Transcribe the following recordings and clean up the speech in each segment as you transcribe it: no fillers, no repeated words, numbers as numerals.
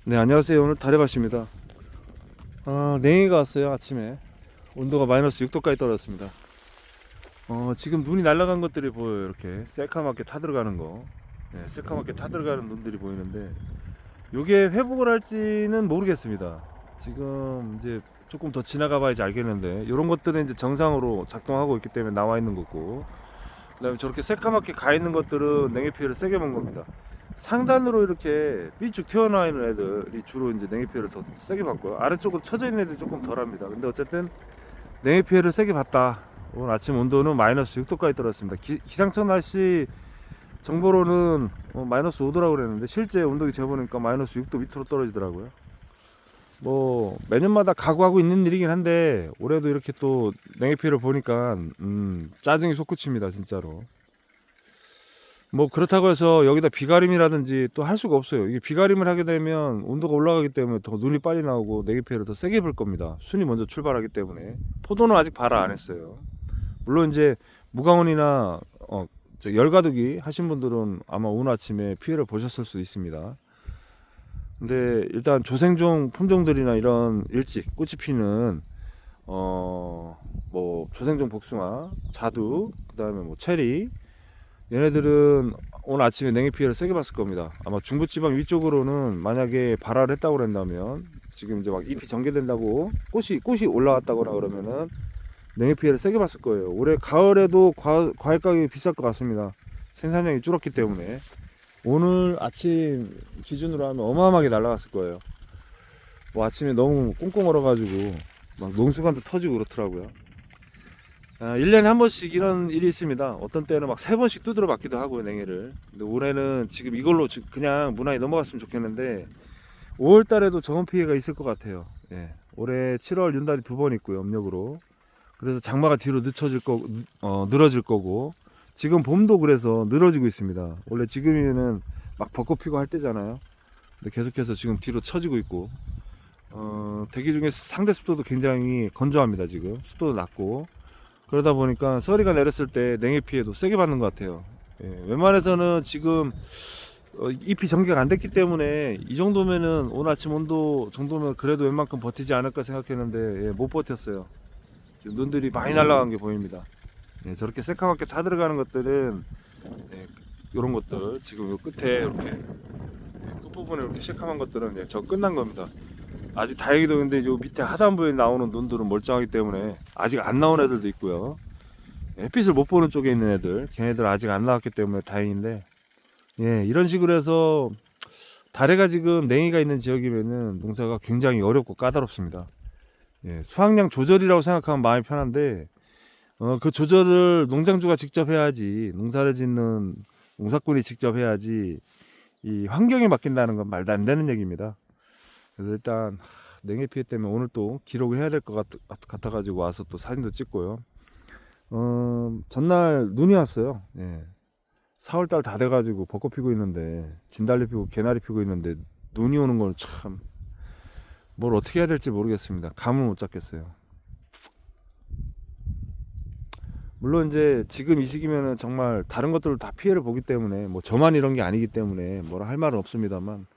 네, 안녕하세요. 오늘 다래밭입니다. 냉해가 왔어요. 아침에 온도가 마이너스 6도까지 떨어졌습니다. 지금 눈이 날아간 것들이 보여요. 이렇게 새카맣게 타들어가는 거. 네, 새카맣게 타들어가는 눈들이 보이는데 요게 회복을 할지는 모르겠습니다. 지금 이제 조금 더 지나가 봐야지 알겠는데 이런 것들은 이제 정상으로 작동하고 있기 때문에 나와 있는 거고, 그다음에 저렇게 새카맣게 가 있는 것들은 냉해 피해를 세게 본 겁니다. 상단으로 이렇게 삐쭉 튀어나와 있는 애들이 주로 이제 냉해 피해를 더 세게 받고요. 아래쪽으로 쳐져 있는 애들이 조금 덜합니다. 근데 어쨌든 냉해 피해를 세게 받다. 오늘 아침 온도는 마이너스 6도까지 떨어졌습니다. 기상청 날씨 정보로는 마이너스 5도라고 그랬는데 실제 온도계 재보니까 마이너스 6도 밑으로 떨어지더라고요. 뭐 매년마다 각오하고 있는 일이긴 한데 올해도 이렇게 또 냉해 피해를 보니까 짜증이 솟구칩니다, 진짜로. 뭐 그렇다고 해서 여기다 비가림이라든지 또 할 수가 없어요. 이게 비가림을 하게 되면 온도가 올라가기 때문에 더 눈이 빨리 나오고 냉해 피해를 더 세게 볼 겁니다. 순이 먼저 출발하기 때문에. 포도는 아직 발화 안 했어요. 물론 이제 무가온이나 열가두기 하신 분들은 아마 오늘 아침에 피해를 보셨을 수 있습니다. 근데 일단 조생종 품종들이나 이런 일찍 꽃이 피는 뭐 조생종 복숭아, 자두, 그다음에 뭐 체리, 얘네들은 오늘 아침에 냉해 피해를 세게 봤을 겁니다. 아마 중부지방 위쪽으로는 만약에 발화를 했다고 그런다면 지금 이제 막 잎이 전개된다고 꽃이 올라왔다거나 그러면은 냉해 피해를 세게 봤을 거예요. 올해 가을에도 과일 가격이 비쌀 것 같습니다. 생산량이 줄었기 때문에 오늘 아침 기준으로 하면 어마어마하게 날아갔을 거예요. 뭐 아침에 너무 꽁꽁 얼어가지고 막 농수관도 터지고 그렇더라고요. 1년에 한 번씩 이런 일이 있습니다. 어떤 때는 막 3번씩 두드려 맞기도 하고요, 냉해를. 근데 올해는 지금 이걸로 그냥 무난히 넘어갔으면 좋겠는데 5월 달에도 저온 피해가 있을 것 같아요. 예. 올해 7월 윤달이 2번 있고요, 음력으로. 그래서 장마가 뒤로 늘어질 거고, 지금 봄도 그래서 늘어지고 있습니다. 원래 지금이면 막 벚꽃 피고 할 때잖아요. 근데 계속해서 지금 뒤로 처지고 있고, 대기 중에 상대 습도도 굉장히 건조합니다. 지금 습도도 낮고, 그러다 보니까 서리가 내렸을 때 냉해 피해도 세게 받는 것 같아요. 예, 웬만해서는 지금 잎이 전개가 안 됐기 때문에 이 정도면은 오늘 아침 온도 정도면 그래도 웬만큼 버티지 않을까 생각했는데, 예, 못 버텼어요. 지금 눈들이 많이 날아간 게 보입니다. 예, 저렇게 새카맣게 타들어가는 것들은, 예, 이런 것들 지금 요 끝에 이렇게, 예, 끝부분에 이렇게 새카만 것들은, 예, 저 끝난 겁니다. 아직 다행히도 근데 요 밑에 하단부에 나오는 눈들은 멀쩡하기 때문에 아직 안 나온 애들도 있고요. 햇빛을 못 보는 쪽에 있는 애들, 걔네들 아직 안 나왔기 때문에 다행인데, 예, 이런 식으로 해서 다래가 지금 냉이가 있는 지역이면은 농사가 굉장히 어렵고 까다롭습니다. 예, 수확량 조절이라고 생각하면 마음이 편한데, 그 조절을 농장주가 직접 해야지, 농사를 짓는 농사꾼이 직접 해야지, 이 환경에 맡긴다는 건 말도 안 되는 얘기입니다. 그래서 일단 냉해 피해 때문에 오늘 또 기록을 해야 될 것 같아가지고 와서 또 사진도 찍고요. 전날 눈이 왔어요. 예. 4월달 다 돼가지고 벚꽃 피고 있는데, 진달래 피고 개나리 피고 있는데 눈이 오는 건 참 뭘 어떻게 해야 될지 모르겠습니다. 감을 못 잡겠어요. 물론 이제 지금 이 시기면은 정말 다른 것들을 다 피해를 보기 때문에 뭐 저만 이런 게 아니기 때문에 뭐라 할 말은 없습니다만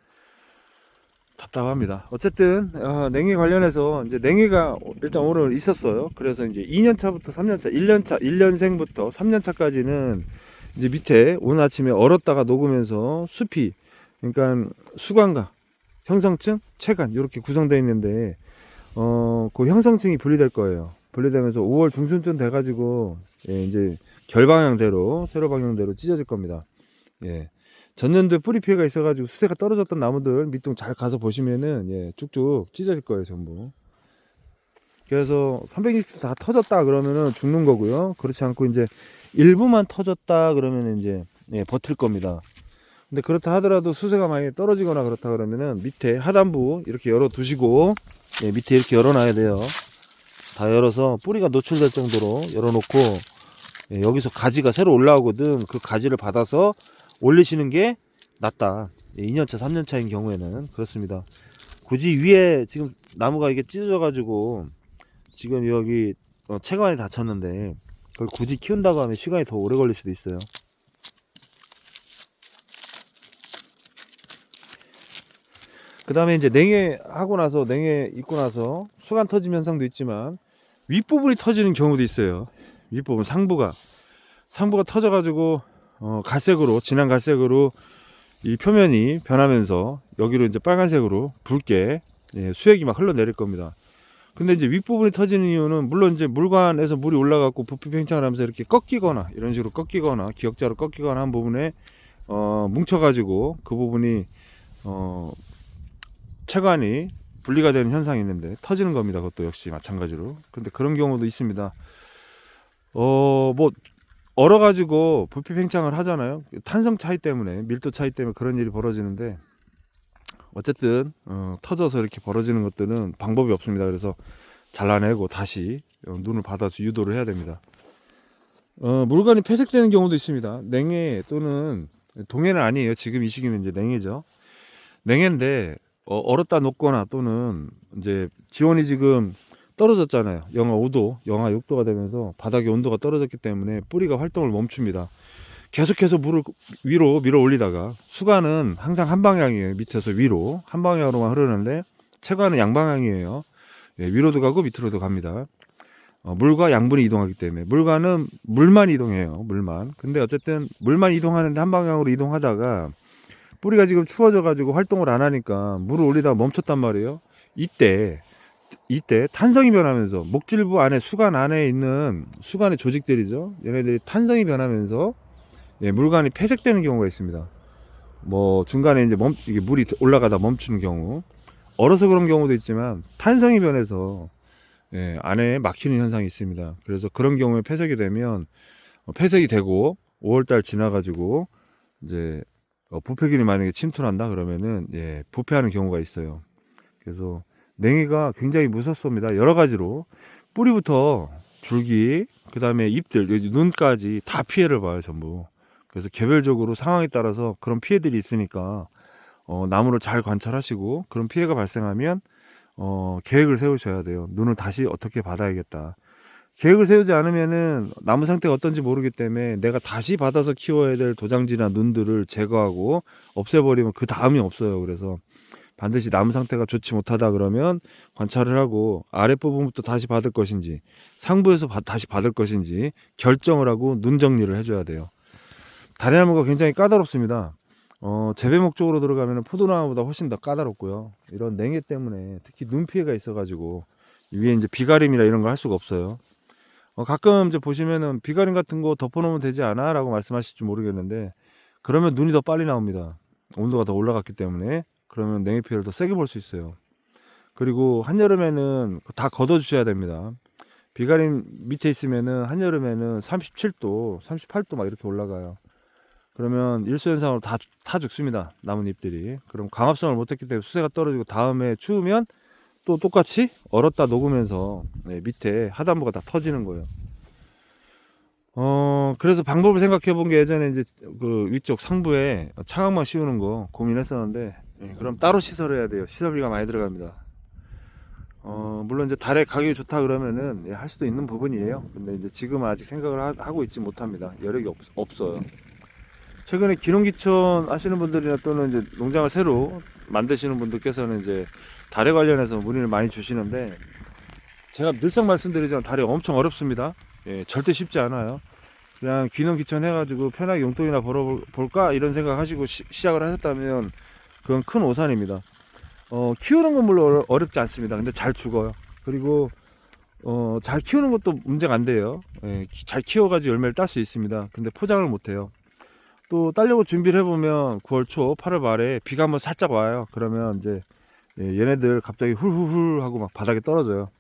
답답합니다. 어쨌든 냉해 관련해서 이제 냉해가 일단 오늘 있었어요. 그래서 이제 2년차부터 3년차, 1년차, 1년생부터 3년차까지는 이제 밑에 오늘 아침에 얼었다가 녹으면서 숲이, 그러니까 수관과 형성층, 체관 이렇게 구성되어 있는데 그 형성층이 분리될 거예요. 분리되면서 5월 중순쯤 돼가지고, 예, 이제 결방향대로, 세로 방향대로 찢어질 겁니다. 예. 전년도에 뿌리 피해가 있어가지고 수세가 떨어졌던 나무들 밑둥 잘 가서 보시면은, 예, 쭉쭉 찢어질 거예요, 전부. 그래서 360도 다 터졌다 그러면은 죽는 거고요. 그렇지 않고 이제 일부만 터졌다 그러면 이제, 예, 버틸 겁니다. 근데 그렇다 하더라도 수세가 많이 떨어지거나 그렇다 그러면은 밑에 하단부 이렇게 열어 두시고, 예, 밑에 이렇게 열어 놔야 돼요. 다 열어서 뿌리가 노출될 정도로 열어놓고, 예, 여기서 가지가 새로 올라오거든. 그 가지를 받아서 올리시는 게 낫다. 예, 2년차 3년차인 경우에는 그렇습니다. 굳이 위에 지금 나무가 이게 찢어져 가지고 지금 여기 채관이 닫혔는데 그걸 굳이 키운다고 하면 시간이 더 오래 걸릴 수도 있어요. 그 다음에 이제 냉해 하고 나서, 냉해 있고 나서 수간 터짐 현상도 있지만 윗부분이 터지는 경우도 있어요. 윗부분 상부가 터져가지고 갈색으로, 진한 갈색으로 이 표면이 변하면서 여기로 이제 빨간색으로 붉게, 예, 수액이 막 흘러내릴 겁니다. 근데 이제 윗부분이 터지는 이유는 물론 이제 물관에서 물이 올라가고 부피 팽창을 하면서 이렇게 꺾이거나, 이런 식으로 꺾이거나 기역자로 꺾이거나 한 부분에 뭉쳐가지고 그 부분이 체관이 분리가 되는 현상이 있는데 터지는 겁니다. 그것도 역시 마찬가지로. 근데 그런 경우도 있습니다. 뭐 얼어가지고 부피 팽창을 하잖아요. 탄성 차이 때문에, 밀도 차이 때문에 그런 일이 벌어지는데, 어쨌든 터져서 이렇게 벌어지는 것들은 방법이 없습니다. 그래서 잘라내고 다시 눈을 받아서 유도를 해야 됩니다. 물관이 폐색되는 경우도 있습니다. 냉해 또는 동해는 아니에요. 지금 이 시기는 이제 냉해죠. 냉해인데 얼었다 녹거나 또는 이제 지온이 지금 떨어졌잖아요. 영하 5도, 영하 6도가 되면서 바닥의 온도가 떨어졌기 때문에 뿌리가 활동을 멈춥니다. 계속해서 물을 위로 밀어 올리다가, 수간은 항상 한 방향이에요. 밑에서 위로 한 방향으로만 흐르는데 체관은 양방향이에요. 예, 위로도 가고 밑으로도 갑니다. 물과 양분이 이동하기 때문에. 물과는 물만 이동해요. 물만. 근데 어쨌든 물만 이동하는데 한 방향으로 이동하다가 뿌리가 지금 추워져 가지고 활동을 안 하니까 물을 올리다가 멈췄단 말이에요. 이때 탄성이 변하면서 목질부 안에, 수간 안에 있는 수간의 조직들이죠. 얘네들이 탄성이 변하면서, 예, 물관이 폐색되는 경우가 있습니다. 뭐 중간에 이제 이게 물이 올라가다 멈추는 경우, 얼어서 그런 경우도 있지만 탄성이 변해서, 예, 안에 막히는 현상이 있습니다. 그래서 그런 경우에 폐색이 되면, 폐색이 되고 5월달 지나가지고 이제 부패균이 만약에 침투한다 그러면은, 예, 부패하는 경우가 있어요. 그래서 냉해가 굉장히 무섭습니다. 여러 가지로 뿌리부터 줄기, 그 다음에 잎들, 눈까지 다 피해를 봐요, 전부. 그래서 개별적으로 상황에 따라서 그런 피해들이 있으니까 나무를 잘 관찰하시고, 그런 피해가 발생하면 계획을 세우셔야 돼요. 눈을 다시 어떻게 받아야겠다. 계획을 세우지 않으면은 나무 상태가 어떤지 모르기 때문에 내가 다시 받아서 키워야 될 도장지나 눈들을 제거하고 없애버리면 그 다음이 없어요. 그래서 반드시 나무 상태가 좋지 못하다 그러면 관찰을 하고 아랫부분부터 다시 받을 것인지, 상부에서 다시 받을 것인지 결정을 하고 눈 정리를 해줘야 돼요. 다리나무가 굉장히 까다롭습니다. 재배 목적으로 들어가면 포도나무보다 훨씬 더 까다롭고요. 이런 냉해 때문에 특히 눈 피해가 있어가지고 위에 이제 비가림이나 이런 걸 할 수가 없어요. 가끔 이제 보시면은 비가림 같은 거 덮어놓으면 되지 않아? 라고 말씀하실지 모르겠는데, 그러면 눈이 더 빨리 나옵니다. 온도가 더 올라갔기 때문에. 그러면 냉해 피해를 더 세게 볼 수 있어요. 그리고 한여름에는 다 걷어 주셔야 됩니다. 비가림 밑에 있으면은 한여름에는 37도, 38도 막 이렇게 올라가요. 그러면 일소현상으로 다 죽습니다. 나뭇잎들이. 그럼 광합성을 못했기 때문에 수세가 떨어지고 다음에 추우면 또 똑같이 얼었다 녹으면서, 네, 밑에 하단부가 다 터지는 거예요. 그래서 방법을 생각해 본 게, 예전에 이제 그 위쪽 상부에 차광망 씌우는 거 고민했었는데, 그럼 따로 시설을 해야 돼요. 시설비가 많이 들어갑니다. 물론 이제 달에 가격이 좋다 그러면은, 예, 할 수도 있는 부분이에요. 근데 이제 지금 아직 생각을 하고 있지 못합니다. 여력이 없어요. 최근에 기농기촌 하시는 분들이나 또는 이제 농장을 새로 만드시는 분들께서는 이제 달에 관련해서 문의를 많이 주시는데, 제가 늘상 말씀드리지만 달이 엄청 어렵습니다. 예, 절대 쉽지 않아요. 그냥 귀농귀촌 해가지고 편하게 용돈이나 벌어볼까 이런 생각 하시고 시작을 하셨다면 그건 큰 오산입니다. 키우는 건 물론 어렵지 않습니다. 근데 잘 죽어요. 그리고 잘 키우는 것도 문제가 안 돼요. 예, 잘 키워가지고 열매를 딸 수 있습니다. 근데 포장을 못해요. 또 따려고 준비를 해보면 9월 초 8월 말에 비가 한번 살짝 와요. 그러면 이제, 예, 얘네들 갑자기 훌훌훌 하고 막 바닥에 떨어져요.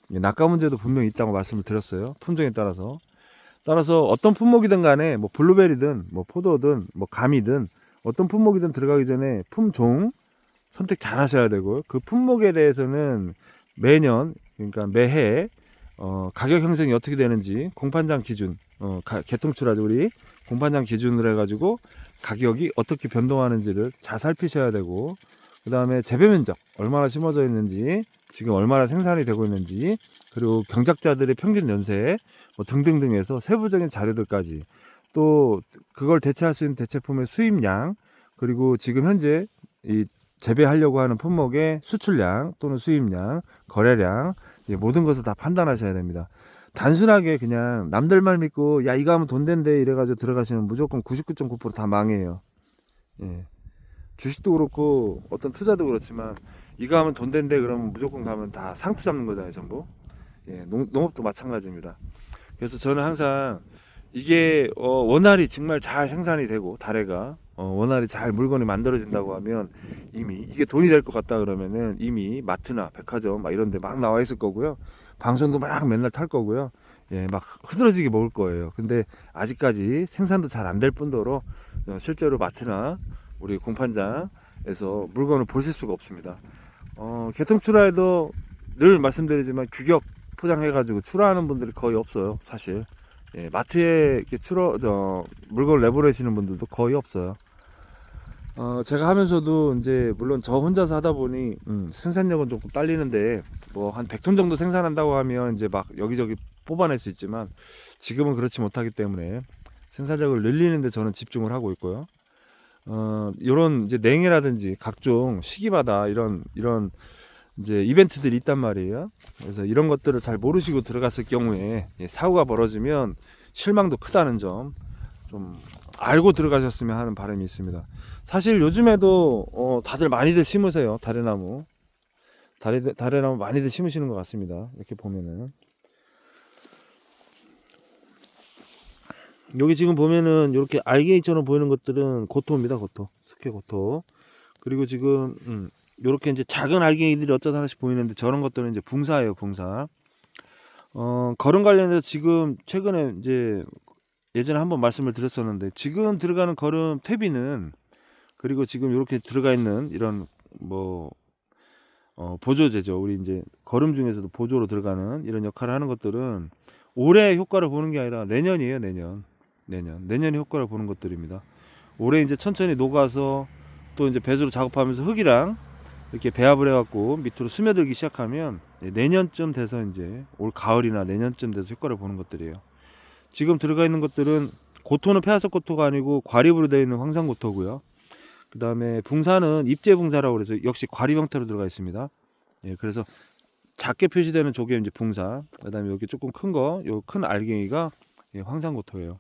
낙과 문제도 분명히 있다고 말씀을 드렸어요. 품종에 따라서 어떤 품목이든 간에, 뭐 블루베리든 뭐 포도든 뭐 감이든 어떤 품목이든 들어가기 전에 품종 선택 잘 하셔야 되고, 그 품목에 대해서는 매년, 그러니까 매해 가격 형성이 어떻게 되는지 공판장 기준, 개통출하죠. 우리 공판장 기준으로 해가지고 가격이 어떻게 변동하는지를 잘 살피셔야 되고, 그 다음에 재배 면적 얼마나 심어져 있는지, 지금 얼마나 생산이 되고 있는지, 그리고 경작자들의 평균 연세 뭐 등등등 해서 세부적인 자료들까지, 또 그걸 대체할 수 있는 대체품의 수입량, 그리고 지금 현재 이 재배하려고 하는 품목의 수출량 또는 수입량, 거래량, 모든 것을 다 판단하셔야 됩니다. 단순하게 그냥 남들 말 믿고 야 이거 하면 돈 된대 이래가지고 들어가시면 무조건 99.9%다 망해요. 예. 주식도 그렇고 어떤 투자도 그렇지만 이거 하면 돈 된대 그러면 무조건 가면 다 상투 잡는 거잖아요 전부. 예, 농업도 마찬가지입니다. 그래서 저는 항상 이게 원활히 정말 잘 생산이 되고 달래가 원활히 잘 물건이 만들어진다고 하면 이미 이게 돈이 될 것 같다 그러면은 이미 마트나 백화점 막 이런 데 막 나와 있을 거고요. 방송도 막 맨날 탈 거고요. 예, 막 흐드러지게 먹을 거예요. 근데 아직까지 생산도 잘 안 될 뿐더러 실제로 마트나 우리 공판장에서 물건을 보실 수가 없습니다. 개통 출하에도 늘 말씀드리지만 규격 포장해가지고 출하하는 분들이 거의 없어요, 사실. 예, 마트에 이렇게 물건을 내보내시는 분들도 거의 없어요. 제가 하면서도 이제 물론 저 혼자서 하다 보니 생산력은 조금 딸리는데 뭐 한 100톤 정도 생산한다고 하면 이제 막 여기저기 뽑아낼 수 있지만 지금은 그렇지 못하기 때문에 생산력을 늘리는데 저는 집중을 하고 있고요. 요런 이제 냉해라든지 각종 시기마다 이런 이제 이벤트들이 있단 말이에요. 그래서 이런 것들을 잘 모르시고 들어갔을 경우에 사고가 벌어지면 실망도 크다는 점 좀 알고 들어가셨으면 하는 바람이 있습니다. 사실 요즘에도 다들 많이들 심으세요. 다래나무 많이들 심으시는 것 같습니다. 이렇게 보면은 여기 지금 보면은 이렇게 알갱이처럼 보이는 것들은 고토입니다. 고토, 스케 고토. 그리고 지금 요렇게 이제 작은 알갱이들이 어쩌다 하나씩 보이는데 저런 것들은 이제 붕사예요, 붕사. 거름 관련해서 지금 최근에 이제 예전에 한번 말씀을 드렸었는데 지금 들어가는 거름 퇴비는 그리고 지금 이렇게 들어가 있는 이런 뭐 보조제죠. 우리 이제 거름 중에서도 보조로 들어가는 이런 역할을 하는 것들은 올해 효과를 보는 게 아니라 내년이에요, 내년에 효과를 보는 것들입니다. 올해 이제 천천히 녹아서 또 이제 배수로 작업하면서 흙이랑 이렇게 배합을 해갖고 밑으로 스며들기 시작하면 내년쯤 돼서 이제 올 가을이나 내년쯤 돼서 효과를 보는 것들이에요. 지금 들어가 있는 것들은 고토는 폐화석 고토가 아니고 과립으로 되어 있는 황산 고토고요. 그 다음에 붕사는 입재 붕사라고 그래서 역시 과립 형태로 들어가 있습니다. 예, 그래서 작게 표시되는 조개 이제 붕사. 그 다음에 여기 조금 큰 거, 요 큰 알갱이가 황산 고토예요.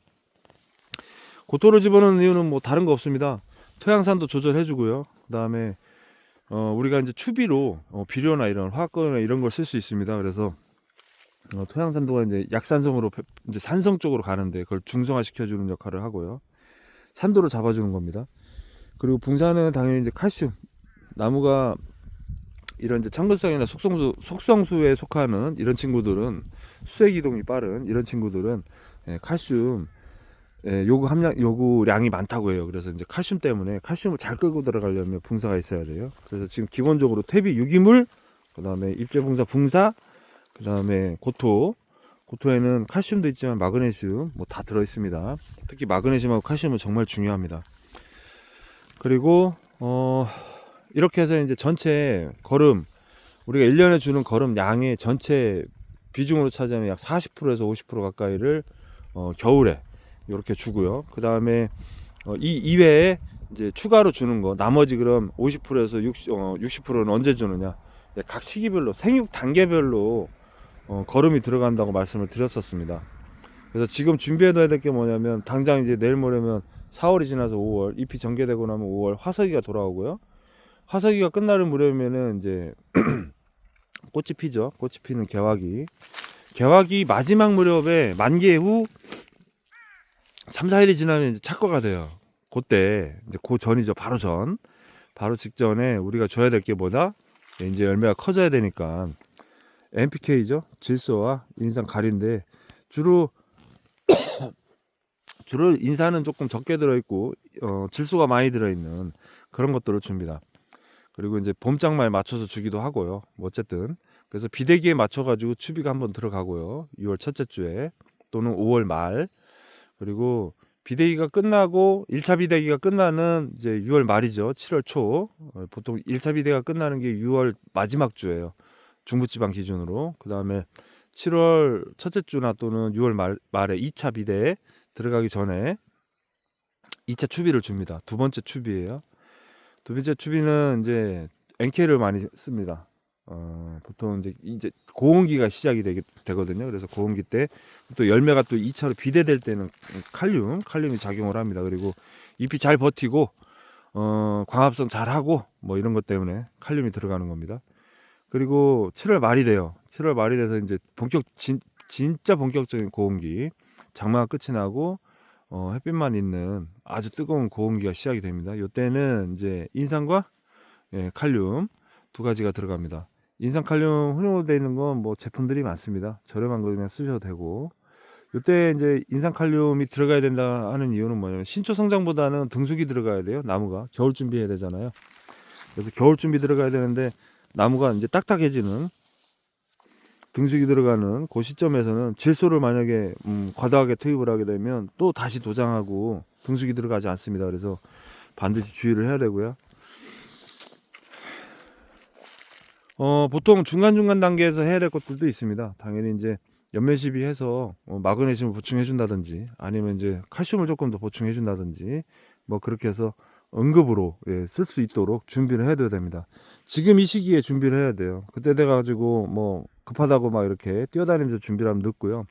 고토를 집어넣는 이유는 뭐 다른 거 없습니다. 토양산도 조절해주고요. 그 다음에 우리가 이제 추비로 비료나 이런 화학거나 이런 걸 쓸 수 있습니다. 그래서 토양산도가 이제 약산성으로 이제 산성 쪽으로 가는데 그걸 중성화 시켜주는 역할을 하고요. 산도를 잡아주는 겁니다. 그리고 붕사는 당연히 이제 칼슘, 나무가 이런 이제 청근성이나 속성수에 속하는 이런 친구들은 수액 이동이 빠른 이런 친구들은 칼슘 요구량이 많다고 해요. 그래서 이제 칼슘 때문에 칼슘을 잘 끌고 들어가려면 붕사가 있어야 돼요. 그래서 지금 기본적으로 퇴비 유기물, 그 다음에 입재붕사 붕사, 그 다음에 고토에는 칼슘도 있지만 마그네슘 뭐 다 들어 있습니다. 특히 마그네슘하고 칼슘은 정말 중요합니다. 그리고 이렇게 해서 이제 전체 거름, 우리가 1년에 주는 거름 양의 전체 비중으로 차지하면 약 40%에서 50% 가까이를 겨울에 이렇게 주고요. 그 다음에 이 이외에 이제 추가로 주는 거 나머지 그럼 50%에서 60%는 언제 주느냐, 각 시기별로 생육 단계별로 거름이 들어간다고 말씀을 드렸었습니다. 그래서 지금 준비해둬야 될 게 뭐냐면 당장 이제 내일 모레면 4월이 지나서 5월 잎이 전개되고 나면 5월 화석이가 돌아오고요. 화석이가 끝나는 무렵이면은 이제 꽃이 피죠. 꽃이 피는 개화기 마지막 무렵에 만개 후 3, 4일이 지나면 이제 착과가 돼요. 그때 이제 그 전이죠. 바로 직전에 우리가 줘야 될 게 뭐다? 이제 열매가 커져야 되니까 NPK죠. 질소와 인산 가리인데 주로 인산은 조금 적게 들어있고 질소가 많이 들어있는 그런 것들을 줍니다. 그리고 이제 봄장마에 맞춰서 주기도 하고요. 뭐 어쨌든 그래서 비대기에 맞춰가지고 추비가 한번 들어가고요. 6월 첫째 주에 또는 5월 말, 그리고 비대기가 끝나고 1차 비대기가 끝나는 이제 6월 말이죠. 7월 초. 보통 1차 비대기가 끝나는 게 6월 마지막 주예요. 중부지방 기준으로. 그 다음에 7월 첫째 주나 또는 6월 말에 2차 비대에 들어가기 전에 2차 추비를 줍니다. 두 번째 추비예요. 두 번째 추비는 이제 NK를 많이 씁니다. 보통 이제 고온기가 시작이 되거든요. 그래서 고온기 때 또 열매가 또 2차로 비대될 때는 칼륨이 작용을 합니다. 그리고 잎이 잘 버티고 광합성 잘 하고 뭐 이런 것 때문에 칼륨이 들어가는 겁니다. 그리고 7월 말이 돼요. 7월 말이 돼서 이제 진짜 본격적인 고온기, 장마가 끝이 나고 햇빛만 있는 아주 뜨거운 고온기가 시작이 됩니다. 이때는 이제 인산과 칼륨 두 가지가 들어갑니다. 인산 칼륨 혼용되어 있는 건 뭐 제품들이 많습니다. 저렴한 거 그냥 쓰셔도 되고, 이때 이제 인산 칼륨이 들어가야 된다 하는 이유는 뭐냐면 신초 성장보다는 등숙이 들어가야 돼요. 나무가 겨울 준비해야 되잖아요. 그래서 겨울 준비 들어가야 되는데 나무가 이제 딱딱해지는 등숙이 들어가는 그 시점에서는 질소를 만약에 과다하게 투입을 하게 되면 또 다시 도장하고 등숙이 들어가지 않습니다. 그래서 반드시 주의를 해야 되고요. 보통 중간중간 단계에서 해야 될 것들도 있습니다. 당연히 이제 연면 시비해서 마그네슘을 보충해 준다든지 아니면 이제 칼슘을 조금 더 보충해 준다든지 뭐 그렇게 해서 응급으로 쓸 수 있도록 준비를 해야 됩니다. 지금 이 시기에 준비를 해야 돼요. 그때 돼 가지고 뭐 급하다고 막 이렇게 뛰어다니면서 준비를 하면 늦고요.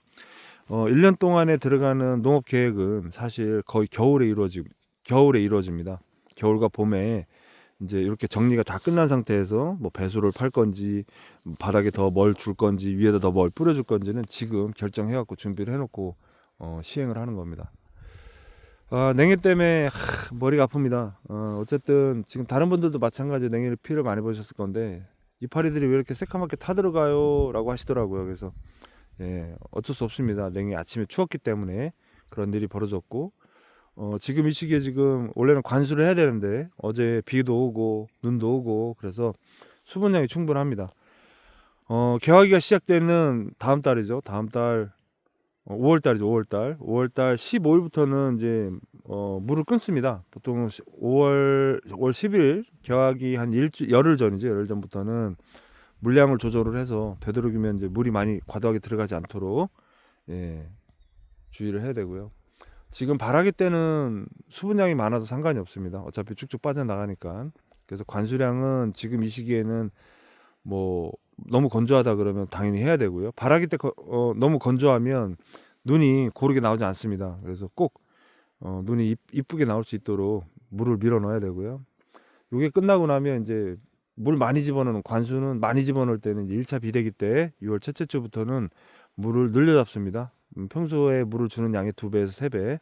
1년 동안에 들어가는 농업 계획은 사실 거의 겨울에 이루어집니다. 겨울과 봄에 이제 이렇게 정리가 다 끝난 상태에서 뭐 배수를 팔 건지 바닥에 더 뭘 줄 건지 위에다 더 뭘 뿌려줄 건지는 지금 결정해 갖고 준비를 해놓고 시행을 하는 겁니다. 냉해 때문에 머리가 아픕니다. 어쨌든 지금 다른 분들도 마찬가지로 냉해를 피해를 많이 보셨을 건데 이파리들이 왜 이렇게 새까맣게 타들어가요 라고 하시더라고요. 그래서 어쩔 수 없습니다. 냉해 아침에 추웠기 때문에 그런 일이 벌어졌고, 지금 이 시기에 지금 원래는 관수를 해야 되는데 어제 비도 오고 눈도 오고 그래서 수분량이 충분합니다. 개화기가 시작되는 다음 달이죠. 다음 달 5월 달이죠. 5월 달 15일부터는 이제 물을 끊습니다. 보통 5월 10일 개화기 한 열흘 전이죠. 열흘 전부터는 물량을 조절을 해서 되도록이면 이제 물이 많이 과도하게 들어가지 않도록 주의를 해야 되고요. 지금 발화기 때는 수분량이 많아도 상관이 없습니다. 어차피 쭉쭉 빠져나가니까. 그래서 관수량은 지금 이 시기에는 뭐 너무 건조하다 그러면 당연히 해야 되고요. 발화기 때 너무 건조하면 눈이 고르게 나오지 않습니다. 그래서 꼭 눈이 이쁘게 나올 수 있도록 물을 밀어 넣어야 되고요. 이게 끝나고 나면 이제 물 많이 집어넣는 관수는 많이 집어넣을 때는 이제 1차 비대기 때 6월 첫째 주부터는 물을 늘려 잡습니다. 평소에 물을 주는 양의 2배에서 3배.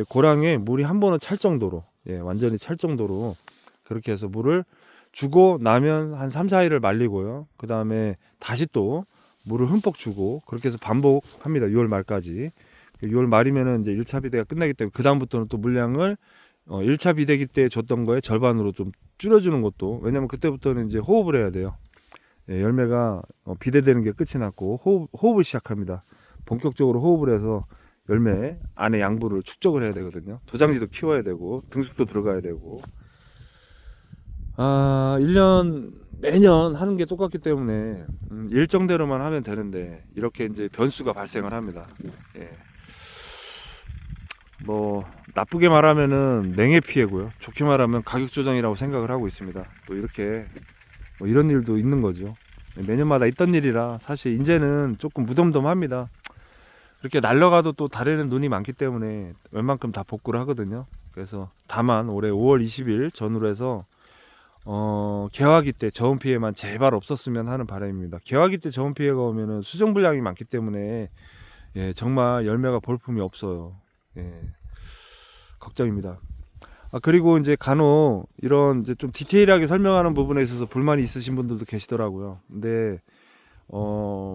고랑에 물이 한 번은 찰 정도로, 완전히 찰 정도로 그렇게 해서 물을 주고 나면 한 3, 4일을 말리고요. 그 다음에 다시 또 물을 흠뻑 주고 그렇게 해서 반복합니다. 6월 말까지. 6월 말이면은 이제 1차 비대가 끝나기 때문에 그 다음부터는 또 물량을 1차 비대기 때 줬던 거에 절반으로 좀 줄여주는 것도, 왜냐면 그때부터는 이제 호흡을 해야 돼요. 열매가 비대되는 게 끝이 났고 호흡을 시작합니다. 본격적으로 호흡을 해서 열매 안에 양분을 축적을 해야 되거든요. 도장지도 키워야 되고 등숙도 들어가야 되고 1년 매년 하는 게 똑같기 때문에 일정대로만 하면 되는데 이렇게 이제 변수가 발생을 합니다. 뭐 나쁘게 말하면은 냉해 피해고요. 좋게 말하면 가격 조정이라고 생각을 하고 있습니다. 또 이렇게 뭐 이런 일도 있는 거죠. 매년마다 있던 일이라 사실 이제는 조금 무덤덤합니다. 그렇게 날려가도 또 달에는 눈이 많기 때문에 웬만큼 다 복구를 하거든요. 그래서 다만 올해 5월 20일 전후로 해서 개화기 때 저온 피해만 제발 없었으면 하는 바람입니다. 개화기 때 저온 피해가 오면은 수정 불량이 많기 때문에 정말 열매가 볼품이 없어요. 걱정입니다. 그리고 이제 간혹 이런 이제 좀 디테일하게 설명하는 부분에 있어서 불만이 있으신 분들도 계시더라고요. 근데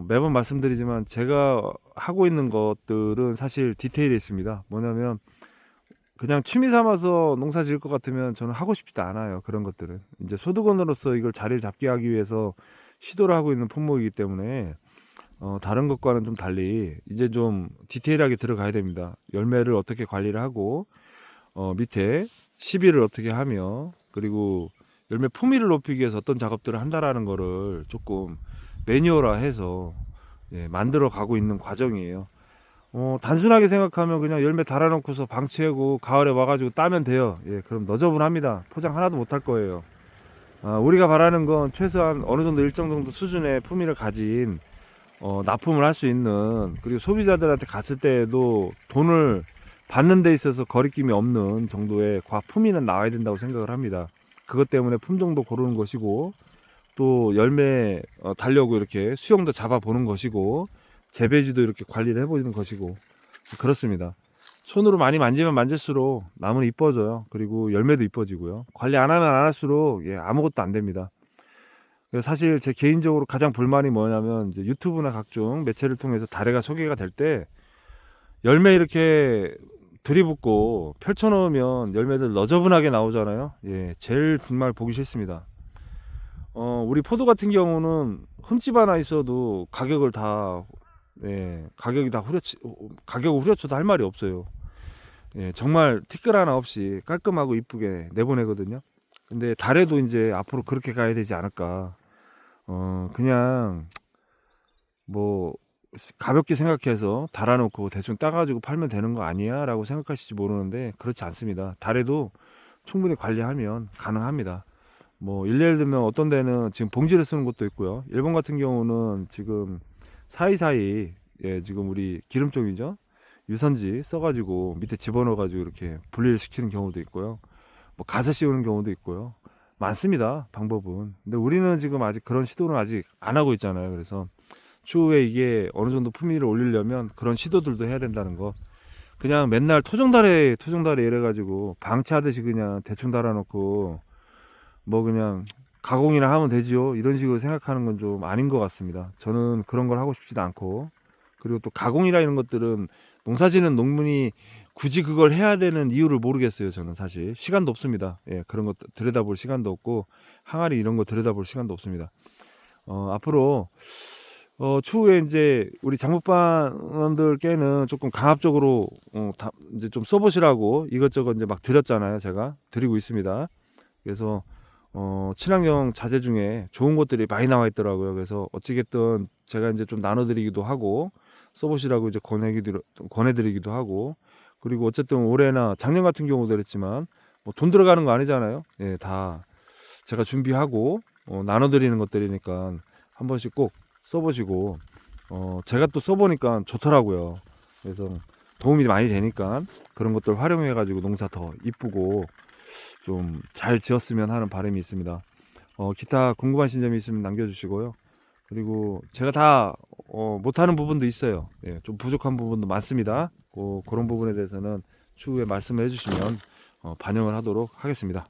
매번 말씀드리지만 제가 하고 있는 것들은 사실 디테일이 있습니다. 뭐냐면 그냥 취미 삼아서 농사 지을 것 같으면 저는 하고 싶지도 않아요. 그런 것들은 이제 소득원으로서 이걸 자리를 잡게 하기 위해서 시도를 하고 있는 품목이기 때문에 다른 것과는 좀 달리 이제 좀 디테일하게 들어가야 됩니다. 열매를 어떻게 관리를 하고 밑에 시비를 어떻게 하며 그리고 열매 품위를 높이기 위해서 어떤 작업들을 한다라는 거를 조금 매뉴얼화해서 만들어 가고 있는 과정이에요. 단순하게 생각하면 그냥 열매 달아놓고서 방치하고 가을에 와가지고 따면 돼요. 예, 그럼 너저분합니다. 포장 하나도 못할 거예요. 우리가 바라는 건 최소한 어느 정도 일정 정도 수준의 품위를 가진 납품을 할 수 있는, 그리고 소비자들한테 갔을 때에도 돈을 받는 데 있어서 거리낌이 없는 정도의 품위는 나와야 된다고 생각을 합니다. 그것 때문에 품종도 고르는 것이고, 또 열매 달려고 이렇게 수영도 잡아보는 것이고, 재배지도 이렇게 관리를 해보는 것이고, 그렇습니다. 손으로 많이 만지면 만질수록 나무는 이뻐져요. 그리고 열매도 이뻐지고요. 관리 안 하면 안 할수록 아무것도 안 됩니다. 사실 제 개인적으로 가장 불만이 뭐냐면, 이제 유튜브나 각종 매체를 통해서 다래가 소개가 될 때 열매 이렇게 들이붓고 펼쳐놓으면 열매들 너저분하게 나오잖아요. 예, 제일 정말 보기 싫습니다. 우리 포도 같은 경우는 흠집 하나 있어도 가격을 다, 가격이 다 가격을 후려쳐도 할 말이 없어요. 예, 정말 티끌 하나 없이 깔끔하고 이쁘게 내보내거든요. 근데 달에도 이제 앞으로 그렇게 가야 되지 않을까. 그냥 뭐 가볍게 생각해서 달아놓고 대충 따가지고 팔면 되는 거 아니야? 라고 생각하실지 모르는데, 그렇지 않습니다. 달에도 충분히 관리하면 가능합니다. 뭐 예를 들면 어떤 데는 지금 봉지를 쓰는 곳도 있고요. 일본 같은 경우는 지금 사이사이, 지금 우리 기름 쪽이죠, 유선지 써가지고 밑에 집어넣어가지고 이렇게 분리를 시키는 경우도 있고요. 뭐 가서 씌우는 경우도 있고요. 많습니다, 방법은. 근데 우리는 지금 아직 그런 시도는 아직 안 하고 있잖아요. 그래서 추후에 이게 어느 정도 품위를 올리려면 그런 시도들도 해야 된다는 거. 그냥 맨날 토종달에 이래가지고 방치하듯이 그냥 대충 달아놓고 뭐 그냥 가공이나 하면 되지요, 이런 식으로 생각하는 건 좀 아닌 것 같습니다. 저는 그런 걸 하고 싶지도 않고, 그리고 또 가공이라 이런 것들은 농사지는 농민이 굳이 그걸 해야 되는 이유를 모르겠어요. 저는 사실 시간도 없습니다. 예, 그런 거 들여다볼 시간도 없고, 항아리 이런 거 들여다볼 시간도 없습니다. 앞으로 추후에 이제 우리 장목반원들께는 조금 강압적으로 이제 좀 써보시라고 이것저것 이제 막 드렸잖아요. 제가 드리고 있습니다. 그래서 친환경 자재 중에 좋은 것들이 많이 나와 있더라고요. 그래서 어찌겠든 제가 이제 좀 나눠드리기도 하고 써보시라고 이제 권해드리기도 하고, 그리고 어쨌든 올해나 작년 같은 경우도 그랬지만 뭐 돈 들어가는 거 아니잖아요. 예, 다 제가 준비하고 나눠드리는 것들이니까 한 번씩 꼭 써보시고, 제가 또 써보니까 좋더라고요. 그래서 도움이 많이 되니까 그런 것들 활용해 가지고 농사 더 이쁘고 좀 잘 지었으면 하는 바람이 있습니다. 기타 궁금하신 점이 있으면 남겨주시고요. 그리고 제가 다 못하는 부분도 있어요. 예, 좀 부족한 부분도 많습니다. 그런 부분에 대해서는 추후에 말씀을 해주시면 반영을 하도록 하겠습니다.